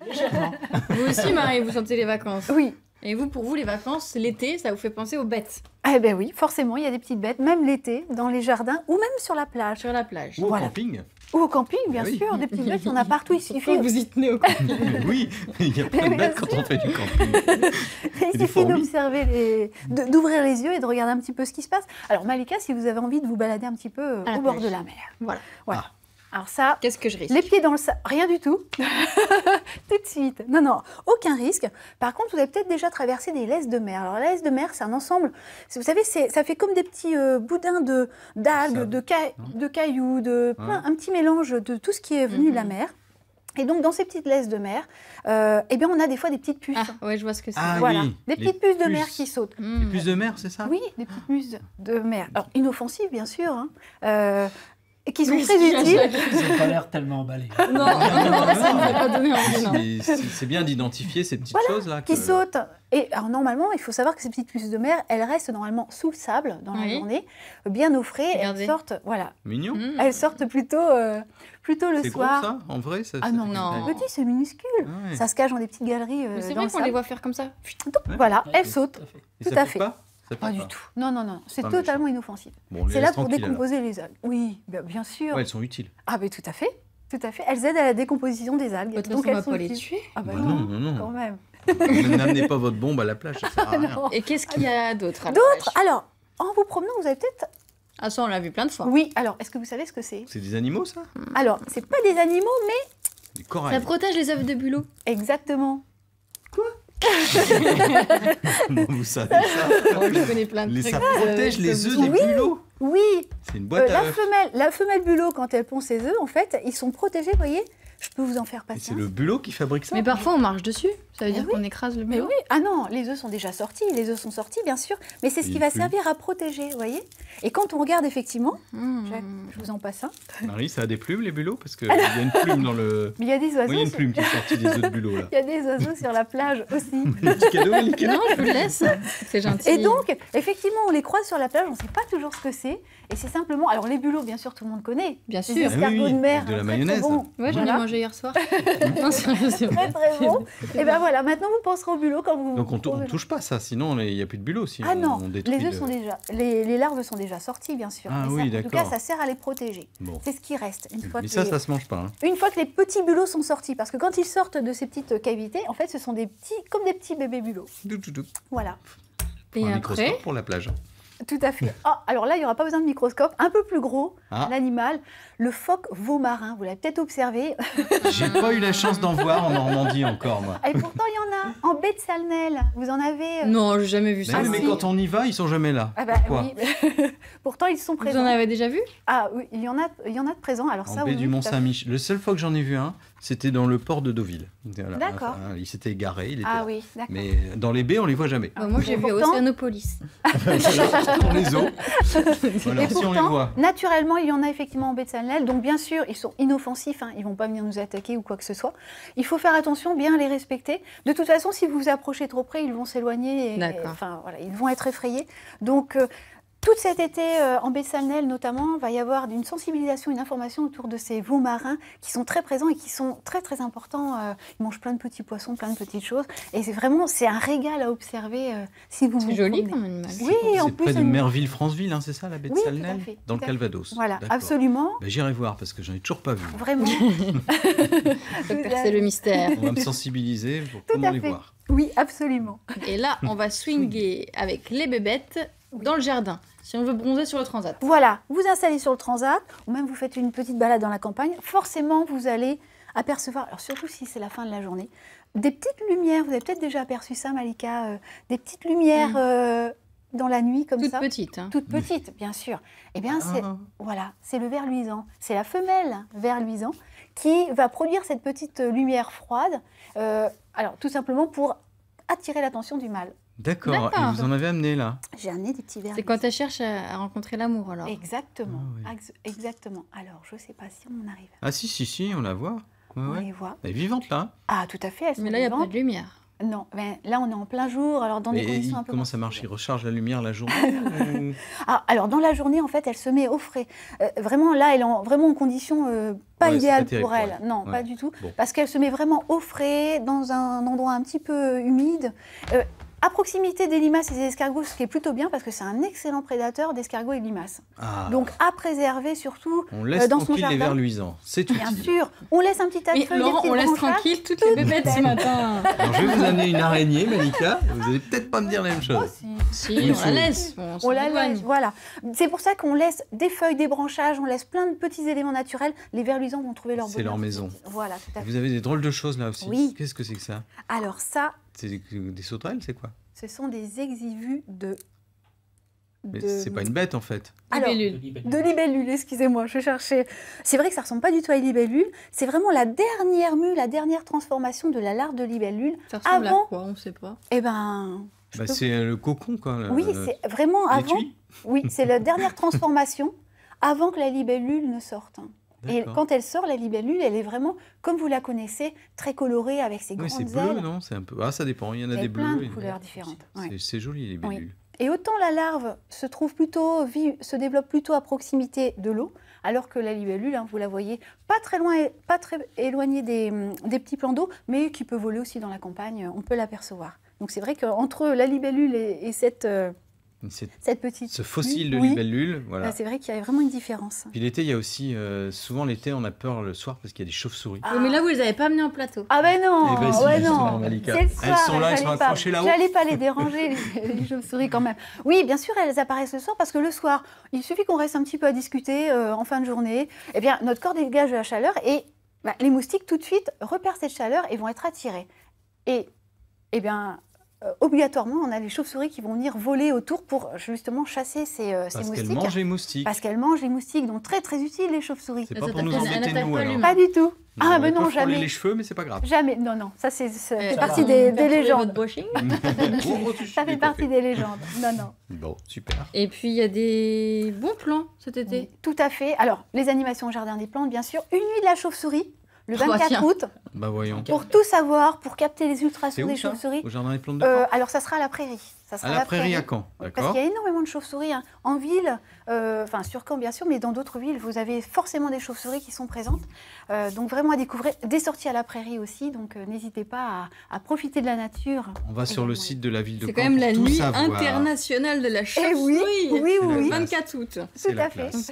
Légèrement. Vous aussi, Marie, vous sentez les vacances. Oui. Et vous, pour vous, les vacances, l'été, ça vous fait penser aux bêtes Eh bien oui, forcément, il y a des petites bêtes, même l'été, dans les jardins ou même sur la plage. sur la plage. Ou au Voilà. camping. Ou au camping, bien Oui. sûr, des petites bêtes, il y en a partout. Il Pourquoi suffit, vous y tenez au camping? Mais oui, il y a plein de Bien bêtes quand on fait du camping. il des suffit fourmis. d'observer, d'ouvrir les yeux et de regarder un petit peu ce qui se passe. Alors Malika, si vous avez envie de vous balader un petit peu À la au bord plage. de la mer. Voilà. Voilà. Ah. Alors ça, Qu'est-ce que je risque? les pieds dans le sable, rien du tout. Tout de suite. Non, non, aucun risque. Par contre, vous avez peut-être déjà traversé des laisses de mer. Alors, la laisse de mer, c'est un ensemble. Vous savez, ça fait comme des petits boudins d'algues, Sable. de cailloux, un petit mélange de tout ce qui est venu de la mer. Et donc, dans ces petites laisses de mer, eh bien, on a des fois des petites puces. Ah, ouais, je vois ce que c'est. Ah, Voilà, oui, des les petites puces de mer puces. qui sautent. Les puces de mer, c'est ça? Oui, des petites puces de mer. Alors, inoffensives, bien sûr, hein, et qui sont Oui, très si, à utiles. chaque- Ils n'ont pas l'air tellement emballés. Non, ça ne m'a pas donné envie, non. C'est bien d'identifier ces petites choses-là. Qui sautent. Et alors normalement, il faut savoir que ces petites puces de mer, elles restent normalement sous le sable dans la Oui. journée, bien au frais. Regardez. Elles sortent, voilà, Mignon. elles sortent plutôt le C'est gros soir. ça, en vrai ça, Ah ça non, fait non. taille. c'est petit, c'est minuscule. Ah ouais. Ça se cache dans des petites galeries Mais c'est dans vrai le qu'on les sable. voit faire comme ça. Ouais. Voilà, Ouais, elles tout sautent. à fait. Et tout ça à pique fait. pas? Ça Pas pique du tout. Non, non, non, c'est Pas totalement inoffensif. Bon, on les C'est là laisse pour tranquilles, alors. décomposer les algues. Oui, bien sûr. Ouais, elles sont utiles. Ah, mais tout à fait. Tout à fait. Elles aident à la décomposition des algues. De toute Donc façon, on elles va sont pas les utiles. tuer. Ah bah Bah non, non, quand même. N'amenez pas votre bombe à la plage, ça sert à rien. Non. Et qu'est-ce qu'il y a d'autre à la D'autres, plage? alors, en vous promenant, vous avez peut-être... Ah, ça, on l'a vu plein de fois. Oui, alors, est-ce que vous savez ce que c'est? C'est des animaux ça? Alors, c'est pas des animaux, mais Des Ça corails. protège les œufs de bulot. exactement. Comment vous savez ça? Oh, je connais plein de trucs. Ça protège les œufs des Oui. bulots. Oui, C'est une boîte à œufs. la femelle bulot, quand elle pond ses œufs, en fait, ils sont protégés, vous voyez. Je peux vous en faire Et passer c'est un. le bulot qui fabrique ça? Mais parfois, on marche dessus. Ça veut Mais dire oui. qu'on écrase le Mais bulot. oui, ah non, les œufs sont déjà sortis, les œufs sont sortis, bien sûr, mais c'est ce Et qui une va plume. servir à protéger, vous voyez. Et quand on regarde effectivement, Mmh. je vous en passe un, Marie, ça a des plumes les bulots? Parce qu'il y a une plume dans le... mais il y a des Oui, oiseaux, il y a une sur... plume qui est sortie des œufs de bulot là. il y a des oiseaux sur la plage aussi. Le petit cadeau, Malika. Non, je vous le laisse. C'est gentil. Et donc, effectivement, on les croise sur la plage, on ne sait pas toujours ce que c'est. Et c'est simplement. Alors, les bulots, bien sûr, tout le monde connaît. Bien Les sûr. escargots Ah oui, de mer. avec de la très, mayonnaise. Très bons. Ouais, j'en ai Voilà. mangé hier soir. Non, sérieux, c'est Très, vrai. très bon. Et bien voilà, maintenant, vous penserez au bulot quand vous. Donc on trouvez- touche pas ça, sinon il n'y a plus de bulot. Si Ah non, on détruit les œufs sont déjà. Les larves sont déjà sorties, bien sûr. Ah Mais oui, ça, en tout cas, d'accord. ça sert à les protéger. Bon. C'est ce qui reste. Une fois, Mais que ça, les... ça se mange pas. Hein. Une fois que les petits bulots sont sortis, parce que quand ils sortent de ces petites cavités, en fait, ce sont des petits, comme des petits bébés bulots. Voilà. Et Un après, microscope pour la plage. Tout à fait. Ah, alors là, il n'y aura pas besoin de microscope. Un peu plus gros, Ah. l'animal, le phoque veau marin. Vous l'avez peut-être observé. J'ai pas eu la chance d'en voir en Normandie encore, moi. Et pourtant, il y en a en baie de Salnel. Vous en avez non, j'ai jamais vu Mais, ça. oui, mais si. quand on y va, ils sont jamais là. Ah bah, Pourquoi? oui. Pourtant, ils sont Vous présents. en avez déjà vu? Ah oui, il y en a de présents. Alors En ça, baie oui, du tout à Mont-Saint-Michel. Le seul fois que j'en ai vu un, c'était dans le port de Deauville. Voilà. D'accord. Enfin, il s'était égaré, il était Ah là. oui, d'accord. Mais dans les baies, on les voit jamais. Bah, moi, j'ai Et vu à pourtant- Océanopolis. Dans les eaux. Voilà, Et si on les pourtant, voit. naturellement, il y en a effectivement en baie de Salnel. Donc, bien sûr, ils sont inoffensifs. Ils ne vont pas venir nous attaquer ou quoi que ce soit. Il faut faire attention, bien les respecter. De toute façon, si vous vous approchez trop près, ils vont s'éloigner. D'accord. Enfin, voilà, ils vont être effrayés. Donc, tout cet été, en baie de Salnel notamment, va y avoir une sensibilisation, une information autour de ces veaux marins qui sont très présents et qui sont très, très importants. Ils mangent plein de petits poissons, plein de petites choses. Et c'est un régal à observer si vous vous C'est joli promenez. comme animal. Oui, en C'est plus, près de une- Merville-Franceville, hein, c'est ça, la baie de Oui, tout à Salnel? fait, Dans tout le à Calvados. Voilà, D'accord. absolument, Ben, j'irai voir parce que j'en ai toujours pas vu. vraiment. C'est le mystère. On va me sensibiliser pour Tout comment à les fait. voir. Oui, absolument. Et là, on va swinger avec les bébêtes dans le jardin. Si on veut bronzer sur le transat. Voilà, vous installez sur le transat, ou même vous faites une petite balade dans la campagne, forcément vous allez apercevoir, alors surtout si c'est la fin de la journée, des petites lumières, vous avez peut-être déjà aperçu ça Malika, des petites lumières dans la nuit comme Toute ça. petite. Hein. Toutes petites, bien sûr. Eh bien, Ah. c'est le ver luisant. C'est la femelle ver luisant qui va produire cette petite lumière froide, alors tout simplement pour attirer l'attention du mâle. D'accord, D'accord. et vous en avez amené là. J'ai amené des petits vers C'est quand elle cherche à rencontrer l'amour, alors. Exactement, Ah exactement. Alors, je ne sais pas si on arrive. Ah si, on la voit. Ouais, On ouais. les voit. Elle est vivante là. Ah, tout à fait, elles sont Mais là, il n'y a pas vivantes. de lumière. Non, ben, là on est en plein jour, alors dans des conditions un peu comment ça marche? Il recharge la lumière la journée ou- Ah, alors dans la journée, en fait, elle se met au frais. Vraiment, là, elle est vraiment en condition pas Ouais, c'est idéale pas terrible pour elle. pour elle. Non, Ouais. pas du tout. Bon. Parce qu'elle se met vraiment au frais, dans un endroit un petit peu humide. À proximité des limaces et des escargots, ce qui est plutôt bien, parce que c'est un excellent prédateur d'escargots et de limaces. Ah, Donc à préserver surtout on laisse dans son tranquille les vers jardin. luisants. C'est tout. Bien sûr, on laisse un petit tas de Mais feuilles, Laurent, des on petites laisse branchages. tranquille toutes les bébêtes ce matin. Alors, je vais vous amener une araignée, Malika. Vous allez peut-être pas me dire la même Oh, chose. si. Si, Une on la souris. laisse. On la laisse, voilà. C'est pour ça qu'on laisse des feuilles, des branchages, on laisse plein de petits éléments naturels. Les vers luisants vont trouver leur C'est bonheur. leur maison. Voilà, tout à fait. Vous avez des drôles de choses là aussi. Oui. Qu'est-ce que c'est que ça? Alors ça, C'est des sauterelles, c'est quoi? ce sont des exivus de... Mais c'est pas une bête en fait. Alors, Libellule. de libellule, excusez-moi, je cherchais. C'est vrai que ça ressemble pas du tout à une libellule. C'est vraiment la dernière mue, la dernière transformation de la larve de libellule. Ça ressemble Avant- à quoi? On sait pas. Eh ben, Bah, c'est le cocon quoi. oui, c'est vraiment avant. l'étui. Oui, c'est la dernière transformation avant que la libellule ne sorte. Et D'accord. quand elle sort, la libellule, elle est vraiment, comme vous la connaissez, très colorée avec ses Oui, c'est grandes bleu, ailes. non? C'est un peu. Ah, ça dépend. Il y en a Il y a des plein bleus. de couleurs différentes. Ouais. C'est joli les bellules. Et autant la larve se trouve plutôt, se développe plutôt à proximité de l'eau, alors que la libellule, hein, vous la voyez pas très loin, pas très éloignée des petits plans d'eau, mais qui peut voler aussi dans la campagne, on peut l'apercevoir. Donc c'est vrai qu'entre la libellule et cette petite... Ce fossile de oui, libellule, voilà. là, c'est vrai qu'il y a vraiment une différence. Puis l'été, il y a aussi, souvent l'été, on a peur le soir parce qu'il y a des chauves-souris. Ah. Oui, mais là, vous les avez pas amenés en plateau. Ah ben non, Eh ben si, ouais, justement, non. Malika. C'est le Elles soir, sont là, elles sont j'allais pas- accrochées là-haut. J'allais pas les déranger, les chauves-souris quand même. Oui, bien sûr, elles apparaissent le soir parce que le soir, il suffit qu'on reste un petit peu à discuter en fin de journée. Eh bien, notre corps dégage de la chaleur et les moustiques tout de suite repèrent cette chaleur et vont être attirés. Et eh bien, obligatoirement, on a les chauves-souris qui vont venir voler autour pour justement chasser ces Parce moustiques. qu'elles mangent les moustiques. Parce qu'elles mangent les moustiques, donc très très utiles les chauves-souris. C'est Elles pas pour nous attaquent- elles embêter n'attaquent nous pas alors. l'humain. Pas du tout. Ah Elles ben non, peuvent frôler jamais. les cheveux, mais c'est pas grave. Jamais. Non, non, ça c'est fait Ça partie va des perturber légendes. votre brushing. Ça fait partie des légendes. Non, non. Bon, super. Et puis, il y a des bons plans cet été. Oui, tout à fait. Alors, les animations au Jardin des Plantes, bien sûr. Une nuit de la chauve-souris, le Oh, 24 tiens. août, Bah voyons. pour tout savoir, pour capter les C'est ultrasons où des ça? chauves-souris. Au jardin des plantes de Caen? Alors, ça sera à la prairie. Ça sera À la prairie à Caen, Parce d'accord. qu'il y a énormément de chauves-souris hein. En ville, enfin sur Caen bien sûr, mais dans d'autres villes, vous avez forcément des chauves-souris qui sont présentes. Donc vraiment à découvrir, des sorties à la prairie aussi, donc n'hésitez pas à profiter de la nature. On va sur le également. site de la ville de Caen. C'est quand même pour la tout nuit savoir. internationale de la Eh chauve-souris. oui, oui, C'est la oui, classe. 24 août. C'est tout la à fait. classe.